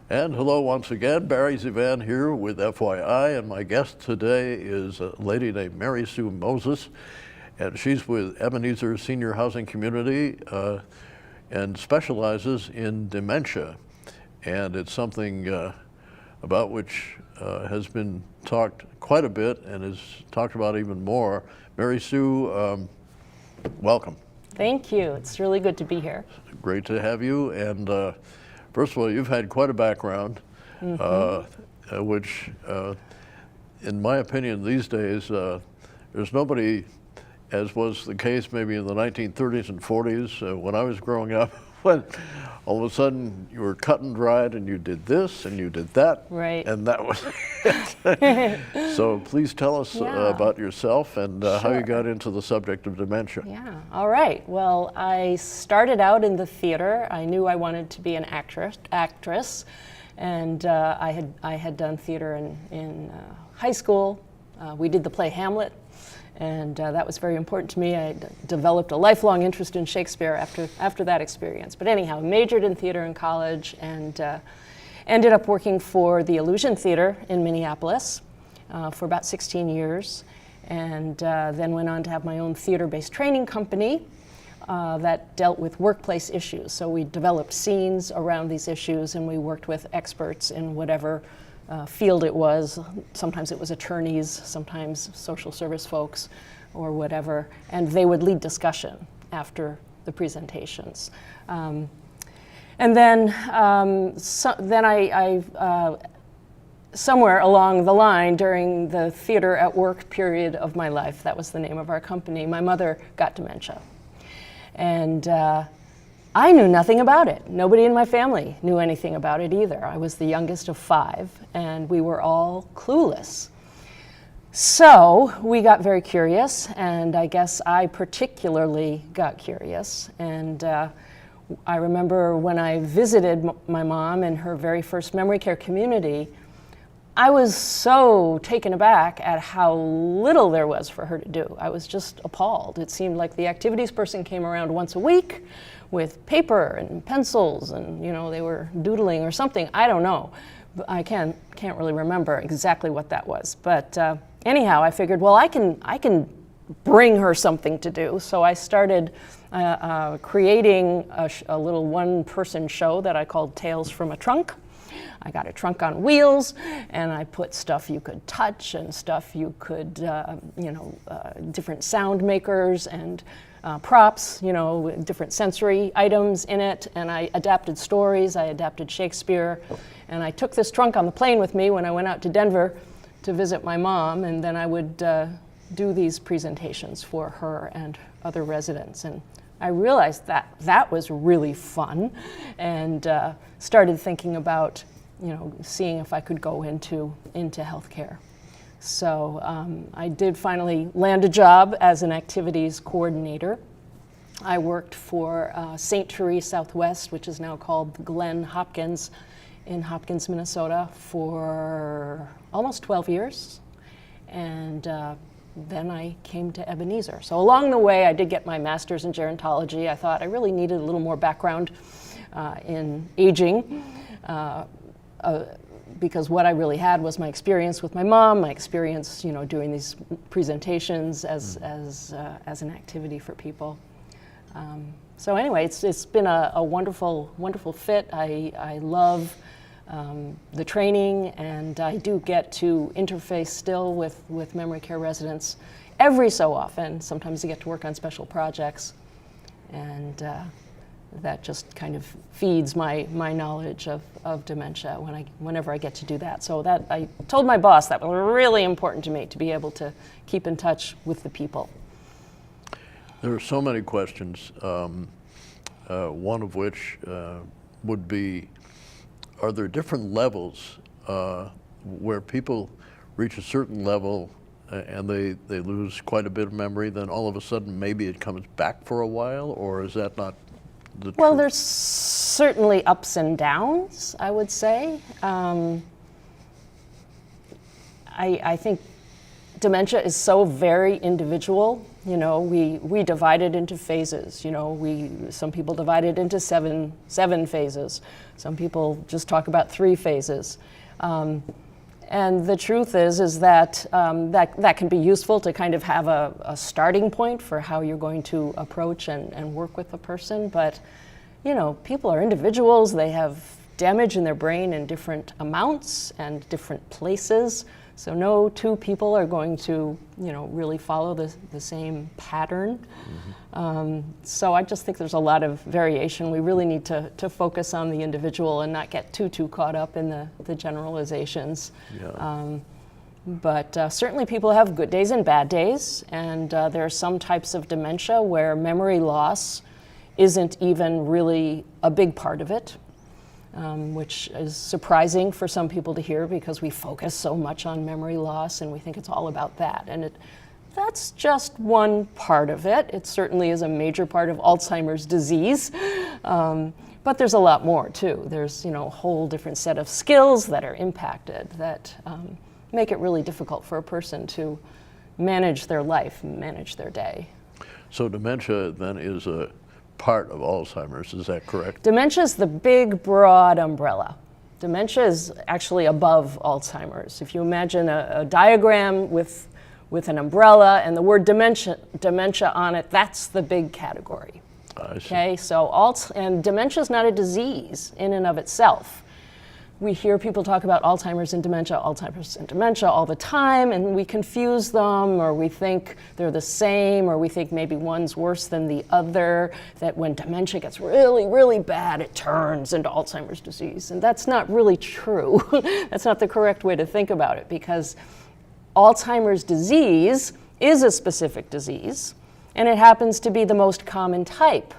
And hello once again, Barry ZeVAN here with FYI, and my guest today is a lady named Marysue Moses, and she's with Ebenezer Senior Housing Community and specializes in dementia. And it's something about which has been talked quite a bit and is talked about even more. Marysue, welcome. Thank you. It's really good to be here. Great to have you. And first of all, you've had quite a background, which, in my opinion, these days, there's nobody, as was the case maybe in the 1930s and 40s when I was growing up, when all of a sudden you were cut and dried and you did this and you did that, right, and that was it. So please tell us about yourself and how you got into the subject of dementia. Yeah, all right. Well, I started out in the theater. I knew I wanted to be an actress, and I had done theater in high school. We did the play Hamlet, and that was very important to me. I developed a lifelong interest in Shakespeare after that experience. But anyhow, majored in theater in college and ended up working for the Illusion Theater in Minneapolis for about 16 years, and then went on to have my own theater-based training company that dealt with workplace issues. So we developed scenes around these issues, and we worked with experts in whatever field it was. Sometimes it was attorneys, sometimes social service folks, or whatever, and they would lead discussion after the presentations. And then, somewhere along the line during the theater at work period of my life, that was the name of our company, my mother got dementia. And I knew nothing about it. Nobody in my family knew anything about it either. I was the youngest of 5, and we were all clueless. So we got very curious, and I guess I particularly got curious. And I remember when I visited my mom in her very first memory care community, I was so taken aback at how little there was for her to do. I was just appalled. It seemed like the activities person came around once a week with paper and pencils, and they were doodling or something. I don't know. I can't really remember exactly what that was. But anyhow, I figured, well, I can bring her something to do. So I started creating a little one-person show that I called Tales from a Trunk. I got a trunk on wheels, and I put stuff you could touch and stuff you could, different sound makers and props, different sensory items in it. And I adapted stories, I adapted Shakespeare. And I took this trunk on the plane with me when I went out to Denver to visit my mom, and then I would do these presentations for her and other residents. And I realized that was really fun, and started thinking about seeing if I could go into healthcare. So I did finally land a job as an activities coordinator. I worked for St. Therese Southwest, which is now called Glen Hopkins, in Hopkins, Minnesota, for almost 12 years. And then I came to Ebenezer. So along the way, I did get my master's in gerontology. I thought I really needed a little more background in aging, because what I really had was my experience with my mom, my experience, doing these presentations as an activity for people. So anyway, it's been a wonderful, wonderful fit. I love the training, and I do get to interface still with memory care residents every so often. Sometimes I get to work on special projects, and that just kind of feeds my knowledge of dementia whenever I get to do that. So that I told my boss that was really important to me, to be able to keep in touch with the people. There are so many questions, one of which would be, are there different levels where people reach a certain level and they lose quite a bit of memory, then all of a sudden maybe it comes back for a while, or is that not the truth? Well, there's certainly ups and downs, I would say. I think dementia is so very individual You know, we divide it into phases. You know, some people divide it into seven phases. Some people just talk about 3 phases. And the truth is that that can be useful to kind of have a starting point for how you're going to approach and work with a person. But, you know, people are individuals. They have damage in their brain in different amounts and different places. So no 2 people are going to, you know, really follow the same pattern. Mm-hmm. So I just think there's a lot of variation. We really need to focus on the individual and not get too caught up in the generalizations. Yeah. But certainly people have good days and bad days, and there are some types of dementia where memory loss isn't even really a big part of it. Which is surprising for some people to hear because we focus so much on memory loss and we think it's all about that. And that's just one part of it. It certainly is a major part of Alzheimer's disease, but there's a lot more too. There's, you know, a whole different set of skills that are impacted that make it really difficult for a person to manage their life, manage their day. So dementia then is a part of Alzheimer's, is that correct? Dementia is the big, broad umbrella. Dementia is actually above Alzheimer's. If you imagine a diagram with an umbrella and the word dementia on it, that's the big category. I see. Okay, so and dementia is not a disease in and of itself. We hear people talk about Alzheimer's and dementia all the time, and we confuse them, or we think they're the same, or we think maybe one's worse than the other, that when dementia gets really, really bad, it turns into Alzheimer's disease. And that's not really true. That's not the correct way to think about it, because Alzheimer's disease is a specific disease, and it happens to be the most common type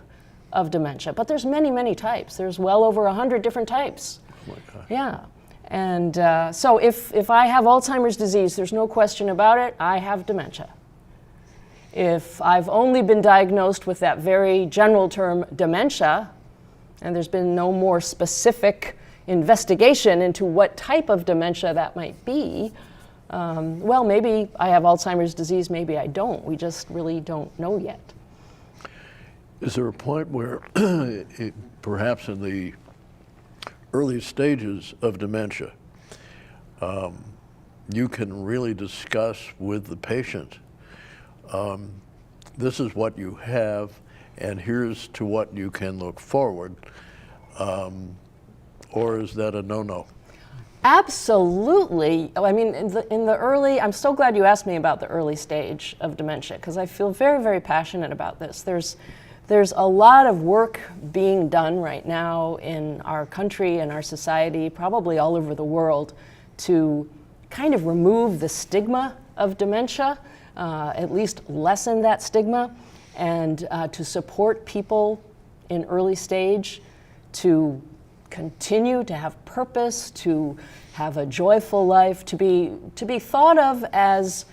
of dementia. But there's many, many types. There's well over 100 different types. Oh my gosh. Yeah, and so if I have Alzheimer's disease, there's no question about it, I have dementia. If I've only been diagnosed with that very general term dementia, and there's been no more specific investigation into what type of dementia that might be, well, maybe I have Alzheimer's disease, maybe I don't. We just really don't know yet. Is there a point where perhaps in the early stages of dementia, you can really discuss with the patient, this is what you have, and here's to what you can look forward, or is that a no-no? Absolutely. I mean, in the early, I'm so glad you asked me about the early stage of dementia, because I feel very, very passionate about this. There's a lot of work being done right now in our country and our society, probably all over the world, to kind of remove the stigma of dementia, at least lessen that stigma, and to support people in early stage to continue to have purpose, to have a joyful life, to be thought of as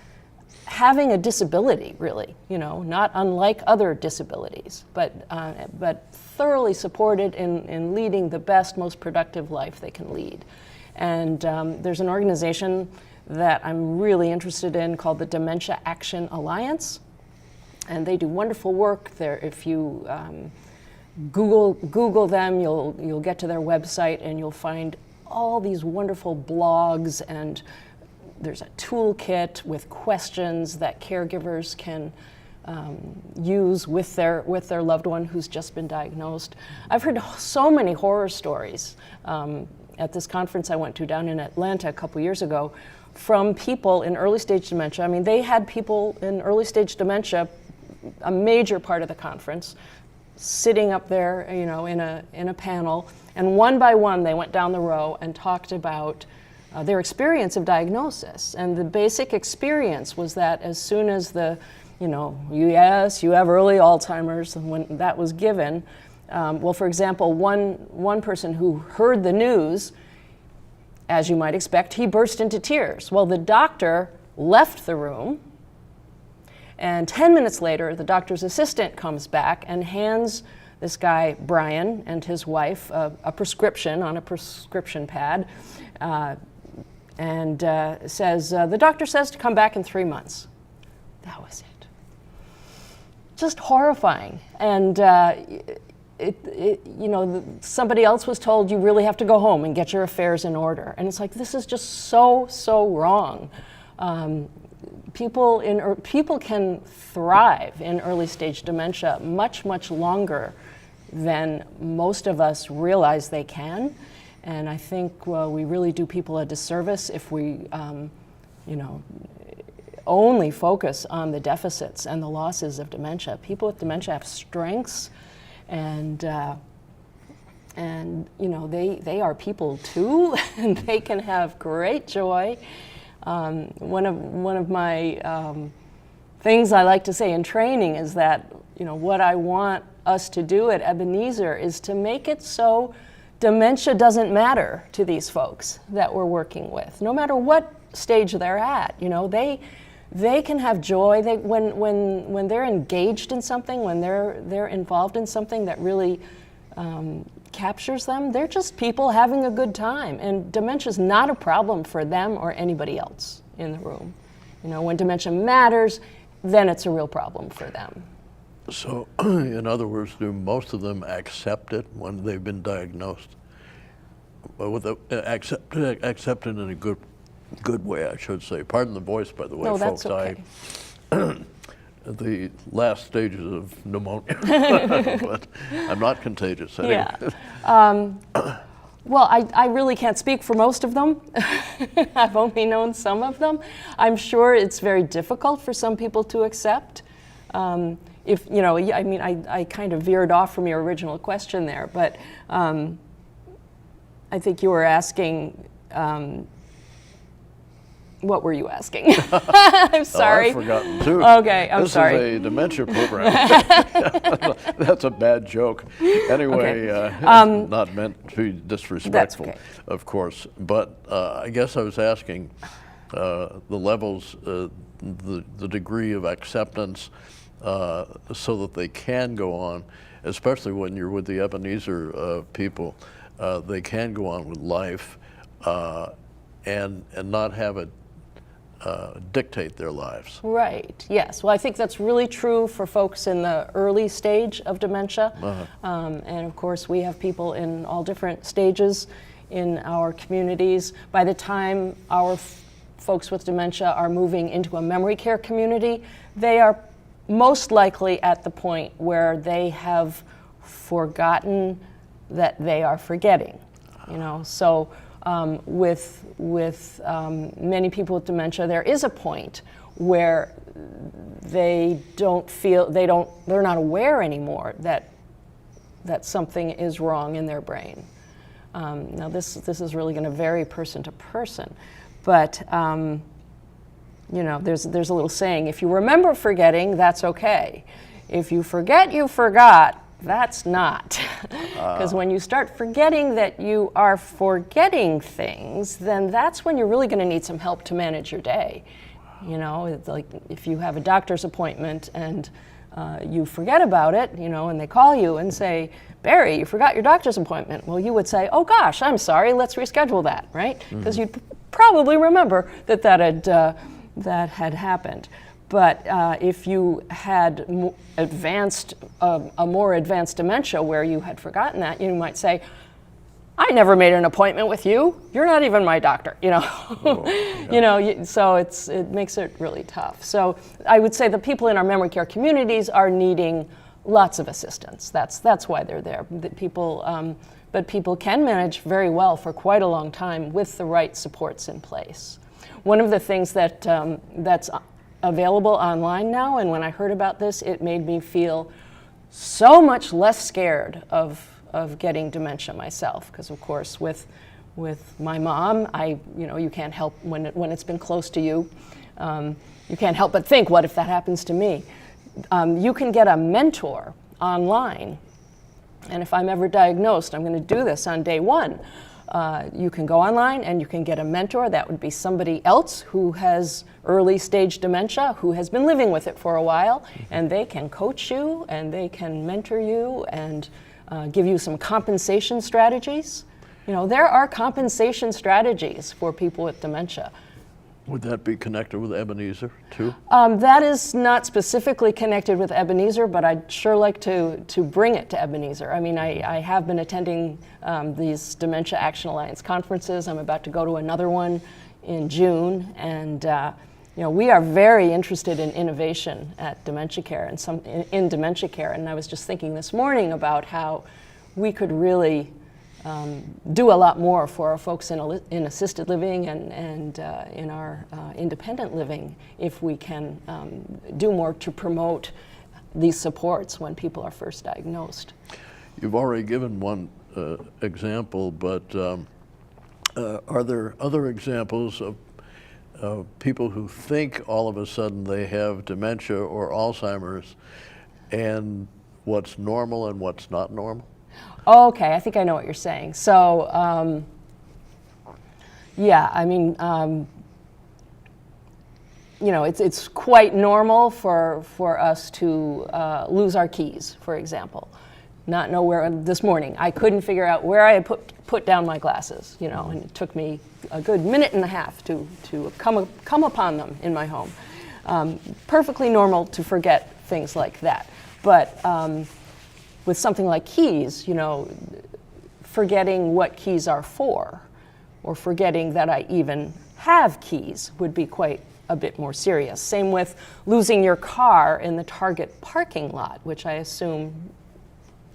having a disability, really, you know, not unlike other disabilities, but thoroughly supported in leading the best, most productive life they can lead. And there's an organization that I'm really interested in called the Dementia Action Alliance, and they do wonderful work there. If you Google them, you'll get to their website and you'll find all these wonderful blogs, and there's a toolkit with questions that caregivers can use with their loved one who's just been diagnosed. I've heard so many horror stories at this conference I went to down in Atlanta a couple years ago from people in early stage dementia. I mean, they had people in early stage dementia, a major part of the conference, sitting up there, you know, in a panel, and one by one they went down the row and talked about their experience of diagnosis. And the basic experience was that as soon as yes, you have early Alzheimer's, and when that was given, well, for example, one person who heard the news, as you might expect, he burst into tears. Well, the doctor left the room, and 10 minutes later, the doctor's assistant comes back and hands this guy, Brian, and his wife a prescription on a prescription pad, and says, the doctor says to come back in 3 months. That was it. just horrifying. And somebody else was told you really have to go home and get your affairs in order. And it's like, this is just so wrong. People can thrive in early stage dementia much longer than most of us realize they can. And I think we really do people a disservice if we only focus on the deficits and the losses of dementia. People with dementia have strengths, and they are people too, and they can have great joy. One of my things I like to say in training is that what I want us to do at Ebenezer is to make it so dementia doesn't matter to these folks that we're working with, no matter what stage they're at. They can have joy. When they're engaged in something, when they're involved in something that really captures them, they're just people having a good time. And dementia is not a problem for them or anybody else in the room. When dementia matters, then it's a real problem for them. So, in other words, do most of them accept it when they've been diagnosed? Accept it in a good way, I should say. Pardon the voice, by the way, no, folks. That's okay. The last stages of pneumonia, but I'm not contagious anyway. Yeah. Well, I really can't speak for most of them. I've only known some of them. I'm sure it's very difficult for some people to accept. I kind of veered off from your original question there, but I think you were asking, what were you asking? I'm sorry. Oh, I've forgotten too. Okay, I'm sorry. This is a dementia program. That's a bad joke. Anyway, okay. Not meant to be disrespectful, okay. Of course. But I guess I was asking the levels, the degree of acceptance, so that they can go on, especially when you're with the Ebenezer people. They can go on with life and not have it dictate their lives. Right, yes. Well, I think that's really true for folks in the early stage of dementia. And of course, we have people in all different stages in our communities. By the time our folks with dementia are moving into a memory care community, they are most likely at the point where they have forgotten that they are forgetting. So with many people with dementia, there is a point where they're not aware anymore that something is wrong in their brain. Now this is really going to vary person to person, but there's a little saying: if you remember forgetting, that's okay. If you forget you forgot, that's not. Because when you start forgetting that you are forgetting things, then that's when you're really going to need some help to manage your day. It's like if you have a doctor's appointment and you forget about it, and they call you and say, "Barry, you forgot your doctor's appointment." Well, you would say, "Oh gosh, I'm sorry, let's reschedule that," right? Because you'd probably remember that had happened. But if you had a more advanced dementia where you had forgotten that, you might say, "I never made an appointment with you. You're not even my doctor." Oh, yeah. So it makes it really tough. So I would say the people in our memory care communities are needing lots of assistance. That's why they're there. But people can manage very well for quite a long time with the right supports in place. One of the things that's available online now, and when I heard about this, it made me feel so much less scared of getting dementia myself, because of course with my mom, you can't help when it's been close to you, you can't help but think, what if that happens to me? You can get a mentor online, and if I'm ever diagnosed, I'm going to do this on day one. You can go online and you can get a mentor. That would be somebody else who has early stage dementia, who has been living with it for a while, and they can coach you and they can mentor you and give you some compensation strategies. There are compensation strategies for people with dementia. Would that be connected with Ebenezer too? That is not specifically connected with Ebenezer, but I'd sure like to bring it to Ebenezer. I mean, I have been attending these Dementia Action Alliance conferences. I'm about to go to another one in June, and we are very interested in innovation at Dementia Care and in dementia care. And I was just thinking this morning about how we could really do a lot more for our folks in assisted living and in our independent living if we can do more to promote these supports when people are first diagnosed. You've already given one example, but are there other examples of people who think all of a sudden they have dementia or Alzheimer's, and what's normal and what's not normal? Okay, I think I know what you're saying. So, yeah, I mean, it's quite normal for us to lose our keys, for example. Not know where. This morning, I couldn't figure out where I had put down my glasses. And it took me a good minute and a half to come upon them in my home. Perfectly normal to forget things like that, but. With something like keys, forgetting what keys are for, or forgetting that I even have keys would be quite a bit more serious. Same with losing your car in the Target parking lot, which I assume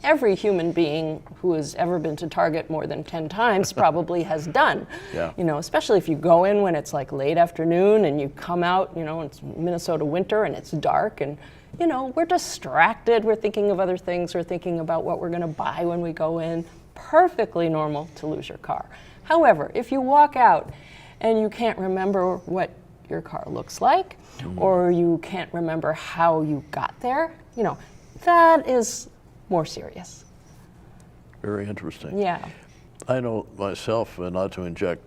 every human being who has ever been to Target more than 10 times probably has done. Yeah. Especially if you go in when it's like late afternoon and you come out, it's Minnesota winter and it's dark and we're distracted, we're thinking of other things, we're thinking about what we're going to buy when we go in. Perfectly normal to lose your car. However, if you walk out and you can't remember what your car looks like, or you can't remember how you got there, that is more serious. Very interesting. Yeah. I know myself, not to inject,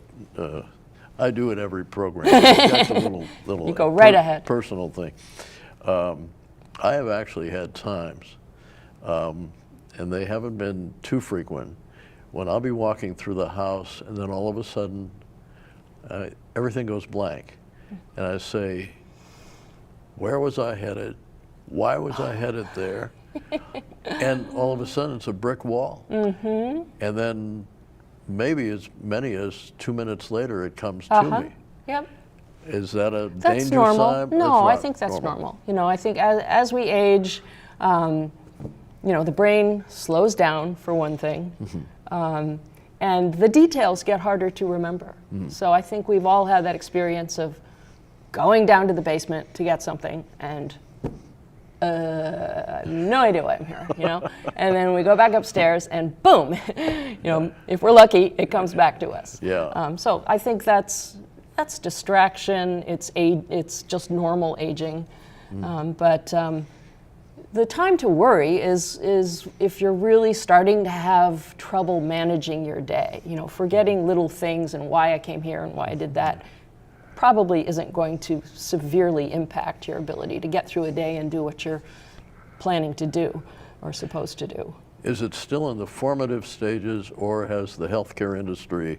I do it every program. That's a little you go right ahead. Personal thing. I have actually had times, and they haven't been too frequent, when I'll be walking through the house and then all of a sudden everything goes blank. And I say, where was I headed? Why was I headed there? And all of a sudden it's a brick wall. And then maybe as many as 2 minutes later it comes to me. Yep. Is that a That's danger normal. sign? No, I think that's normal. I think as we age, the brain slows down for one thing, and the details get harder to remember. So I think we've all had that experience of going down to the basement to get something and I have no idea why I'm here, and then we go back upstairs and boom, if we're lucky, it comes back to us. Yeah. So I think that's distraction. It's just normal aging, but the time to worry is if you're really starting to have trouble managing your day. Forgetting little things and why I came here and why I did that probably isn't going to severely impact your ability to get through a day and do what you're planning to do or supposed to do. Is it still in the formative stages, or has the healthcare industry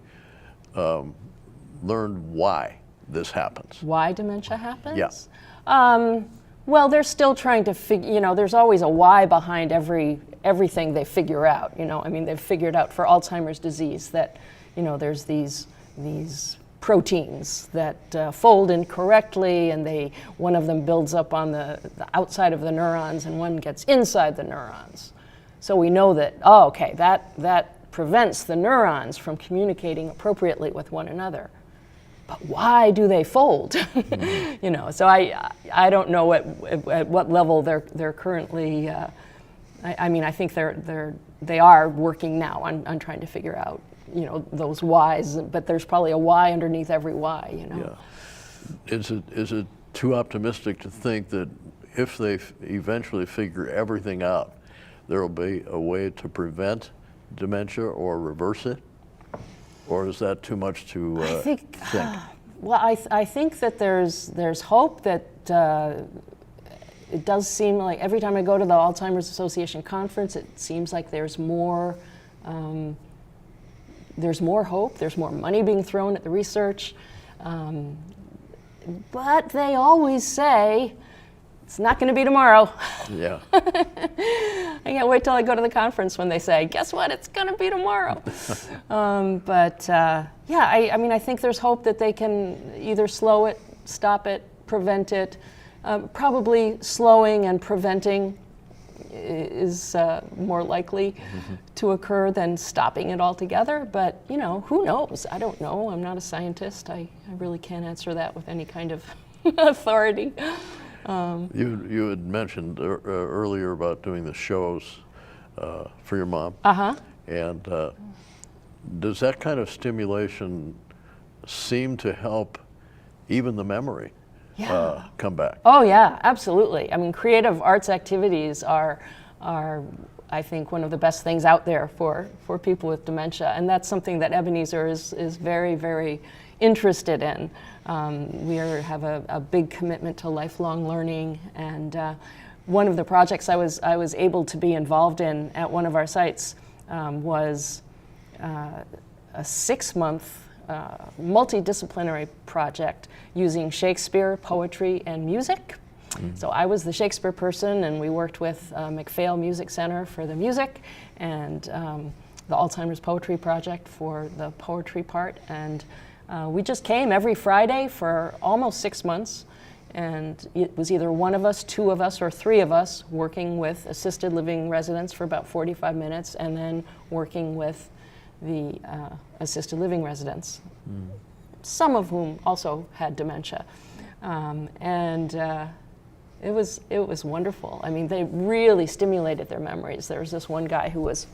learned why this happens? Why dementia happens? Yes. Well, they're still trying to figure, there's always a why behind everything they figure out. They've figured out for Alzheimer's disease that, there's these proteins that fold incorrectly, and one of them builds up on the outside of the neurons and one gets inside the neurons. So we know that, that prevents the neurons from communicating appropriately with one another. But why do they fold? So I don't know at what level they're currently. I think they are working now on trying to figure out those whys. But there's probably a why underneath every why. Yeah. Is it too optimistic to think that if they eventually figure everything out, there will be a way to prevent dementia or reverse it? Or is that too much to think? Well, I think that there's hope that it does seem like every time I go to the Alzheimer's Association conference, it seems like there's more hope, there's more money being thrown at the research. but they always say, it's not going to be tomorrow. Yeah. I can't wait till I go to the conference when they say, guess what, it's going to be tomorrow. Yeah, I mean, I think there's hope that they can either slow it, stop it, prevent it. Probably slowing and preventing is more likely to occur than stopping it altogether. But, you know, who knows? I don't know. I'm not a scientist. I really can't answer that with any kind of authority. You had mentioned earlier about doing the shows for your mom. Uh-huh. And does that kind of stimulation seem to help even the memory come back? Oh yeah, absolutely. I mean, creative arts activities are I think one of the best things out there for people with dementia, and that's something that Ebenezer is very, very interested in. We have a big commitment to lifelong learning, and one of the projects I was able to be involved in at one of our sites was a 6-month multidisciplinary project using Shakespeare, poetry, and music. So I was the Shakespeare person, and we worked with MacPhail Music Center for the music, and the Alzheimer's Poetry Project for the poetry part. And we just came every Friday for almost 6 months, and it was either one of us, 2 of us, or 3 of us working with assisted living residents for about 45 minutes, and then working with the assisted living residents, some of whom also had dementia. It was wonderful. I mean, they really stimulated their memories. There was this one guy who was,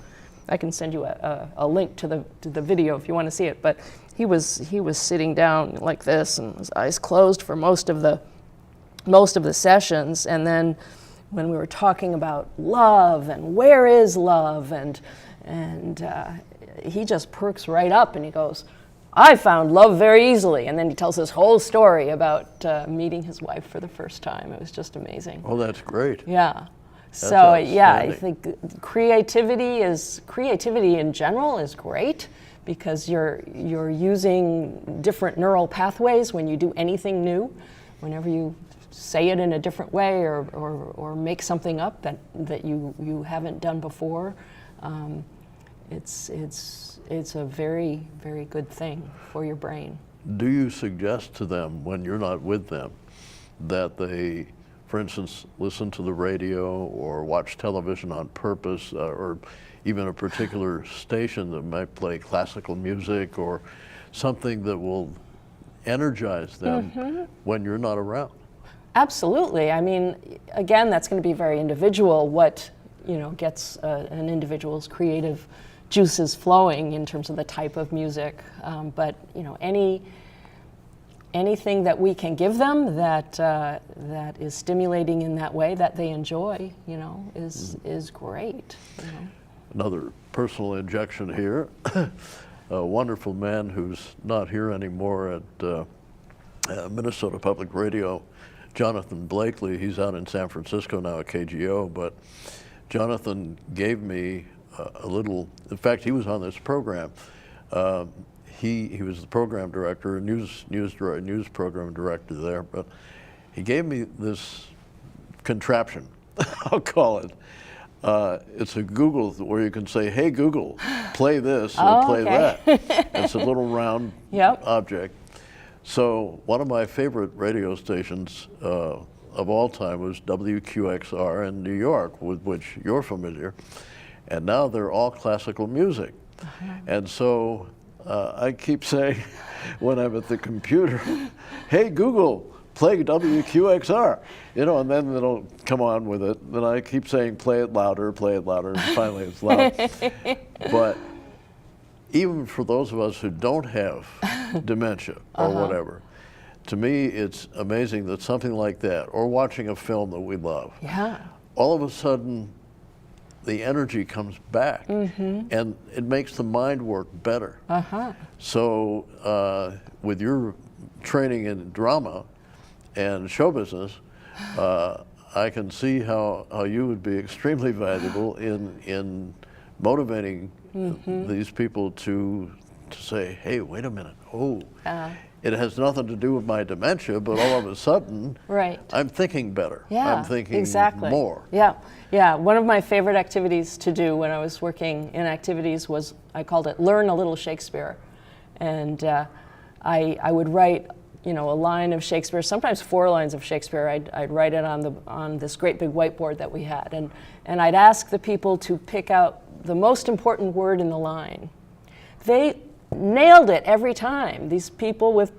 I can send you a link to the video if you want to see it, but he was sitting down like this and his eyes closed for most of the sessions, and then when we were talking about love and where is love, and he just perks right up and he goes, I found love very easily. And then he tells this whole story about meeting his wife for the first time. It was just amazing. Oh, that's great. Yeah. That's So yeah, I outstanding. think creativity in general is great, because you're using different neural pathways when you do anything new. Whenever you say it in a different way or make something up that you haven't done before, it's a very, very good thing for your brain. Do you suggest to them when you're not with them that they, for instance, listen to the radio or watch television on purpose, or even a particular station that might play classical music or something that will energize them when you're not around? Absolutely. I mean, again, that's going to be very individual, what gets an individual's creative juices flowing in terms of the type of music. But anything that we can give them that is stimulating in that way that they enjoy, is great. Another personal injection here. A wonderful man who's not here anymore at Minnesota Public Radio, Jonathan Blakely. He's out in San Francisco now at KGO, but Jonathan gave me a little, in fact, he was on this program. He was the program director, news program director there, but he gave me this contraption, I'll call it. It's a Google where you can say, hey Google, play this or play that. It's a little round object. So one of my favorite radio stations of all time was WQXR in New York, with which you're familiar. And now they're all classical music. And so I keep saying, when I'm at the computer, hey Google, play WQXR, and then it'll come on with it. Then I keep saying, play it louder, and finally it's loud. But even for those of us who don't have dementia or whatever, to me it's amazing that something like that, or watching a film that we love, all of a sudden the energy comes back, and it makes the mind work better. So with your training in drama and show business, I can see how you would be extremely valuable in motivating these people to say, hey, wait a minute, it has nothing to do with my dementia, but all of a sudden, Right. I'm thinking better. Yeah, I'm thinking exactly. more. Yeah, yeah. One of my favorite activities to do when I was working in activities was, I called it Learn a Little Shakespeare. And I would write, you know, a line of Shakespeare, sometimes 4 lines of Shakespeare. I'd write it on this great big whiteboard that we had. And I'd ask the people to pick out the most important word in the line. They nailed it every time. These people with,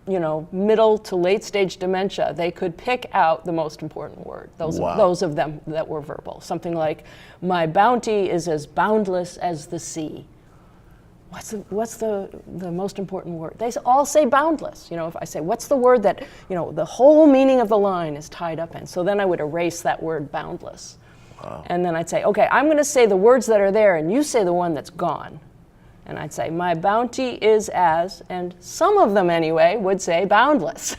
you know, middle to late stage dementia, they could pick out the most important word. Those of them that were verbal. Something like, my bounty is as boundless as the sea. What's the most important word? They all say boundless. You know, if I say, what's the word that, you know, the whole meaning of the line is tied up in? So then I would erase that word boundless. Wow. And then I'd say, okay, I'm going to say the words that are there, and you say the one that's gone. And I'd say, my bounty is as, and some of them anyway would say boundless.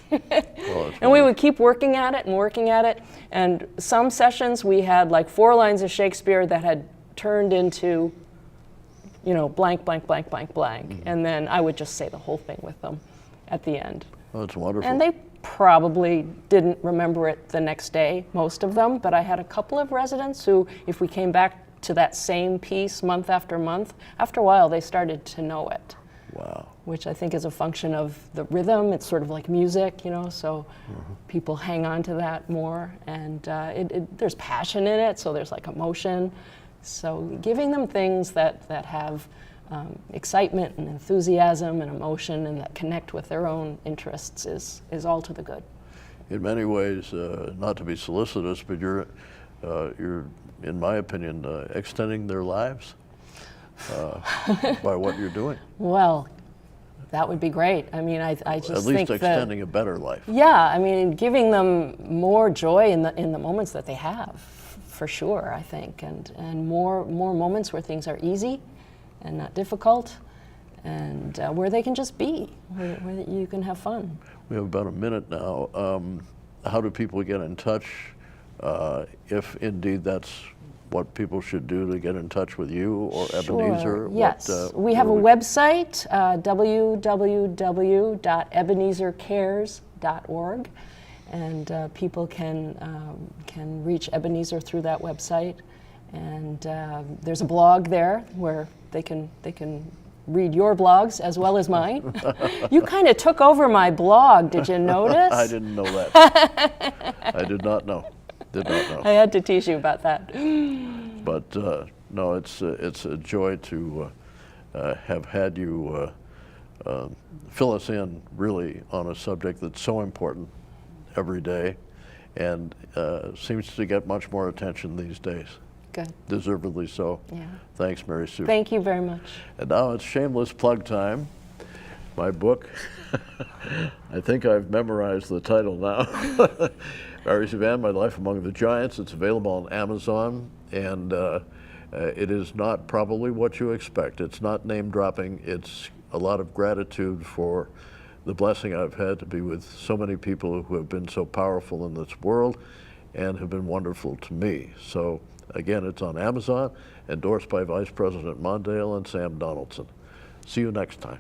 And we would keep working at it and working at it. And some sessions we had like 4 lines of Shakespeare that had turned into, you know, blank, blank, blank, blank, blank. Mm-hmm. And then I would just say the whole thing with them at the end. Oh, that's wonderful. And they probably didn't remember it the next day, most of them, but I had a couple of residents who, if we came back to that same piece month after month, after a while they started to know it. Wow. Which I think is a function of the rhythm. It's sort of like music, you know, so people hang on to that more. And there's passion in it, so there's like emotion. So giving them things that have excitement and enthusiasm and emotion and that connect with their own interests is all to the good. In many ways, not to be solicitous, but you're in my opinion, extending their lives by what you're doing. Well, that would be great. I mean, I just think at least extending a better life. Yeah, I mean, giving them more joy in the moments that they have, for sure, I think, and more moments where things are easy and not difficult, and where they can just be, where you can have fun. We have about a minute now. How do people get in touch? If indeed that's what people should do to get in touch with you or Ebenezer? Yes, we have a website, www.ebenezercares.org, and people can reach Ebenezer through that website. And there's a blog there where they can read your blogs as well as mine. You kind of took over my blog, did you notice? I didn't know that. I did not know. I had to tease you about that. But no, it's a joy to have had you fill us in really on a subject that's so important every day and seems to get much more attention these days. Good. Deservedly so. Yeah. Thanks, Marysue. Thank you very much. And now it's shameless plug time. My book, I think I've memorized the title now. BARRY ZeVAN, My Life Among the Giants. It's available on Amazon, and it is not probably what you expect. It's not name dropping. It's a lot of gratitude for the blessing I've had to be with so many people who have been so powerful in this world and have been wonderful to me. So again, it's on Amazon, endorsed by Vice President Mondale and Sam Donaldson. See you next time.